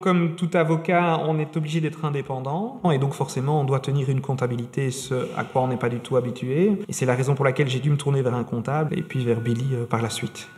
Comme tout avocat, on est obligé d'être indépendant et donc forcément on doit tenir une comptabilité, ce à quoi on n'est pas du tout habitué. Et c'est la raison pour laquelle j'ai dû me tourner vers un comptable et puis vers Billy par la suite.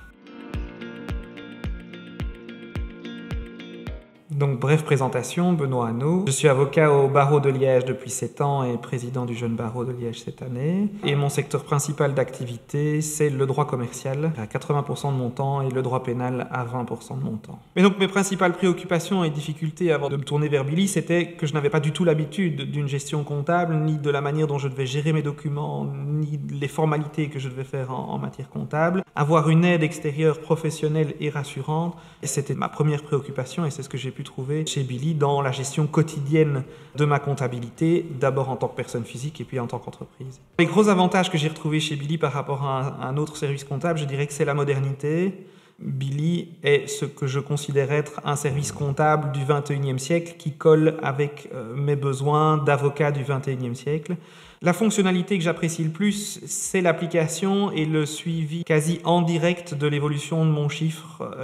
Donc, bref présentation, Benoît Hanot. Je suis avocat au barreau de Liège depuis 7 ans et président du jeune barreau de Liège cette année. Et mon secteur principal d'activité, c'est le droit commercial à 80% de mon temps et le droit pénal à 20% de mon temps. Mais donc, mes principales préoccupations et difficultés avant de me tourner vers Billy, c'était que je n'avais pas du tout l'habitude d'une gestion comptable, ni de la manière dont je devais gérer mes documents, ni les formalités que je devais faire en matière comptable. Avoir une aide extérieure professionnelle et rassurante, c'était ma première préoccupation et c'est ce que j'ai pu trouver chez Billy dans la gestion quotidienne de ma comptabilité, d'abord en tant que personne physique et puis en tant qu'entreprise. Les gros avantages que j'ai retrouvés chez Billy par rapport à un autre service comptable, je dirais que c'est la modernité. Billy est ce que je considère être un service comptable du 21e siècle qui colle avec mes besoins d'avocat du 21e siècle. La fonctionnalité que j'apprécie le plus, c'est l'application et le suivi quasi en direct de l'évolution de mon chiffre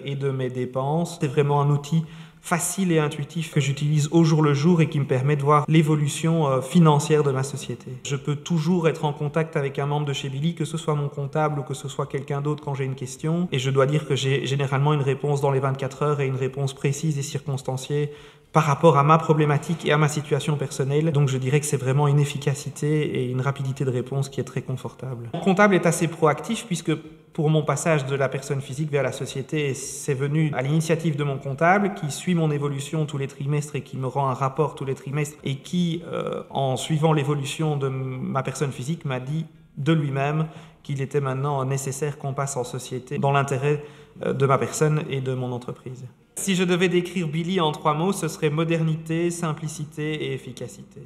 et de mes dépenses. C'est vraiment un outil facile et intuitif que j'utilise au jour le jour et qui me permet de voir l'évolution financière de ma société. Je peux toujours être en contact avec un membre de chez Billy, que ce soit mon comptable ou que ce soit quelqu'un d'autre quand j'ai une question. Et je dois dire que j'ai généralement une réponse dans les 24 heures et une réponse précise et circonstanciée par rapport à ma problématique et à ma situation personnelle. Donc je dirais que c'est vraiment une efficacité et une rapidité de réponse qui est très confortable. Mon comptable est assez proactif puisque pour mon passage de la personne physique vers la société, c'est venu à l'initiative de mon comptable qui suit mon évolution tous les trimestres et qui me rend un rapport tous les trimestres et qui, en suivant l'évolution de ma personne physique, m'a dit de lui-même qu'il était maintenant nécessaire qu'on passe en société dans l'intérêt de ma personne et de mon entreprise. Si je devais décrire Billy en 3 mots, ce serait modernité, simplicité et efficacité.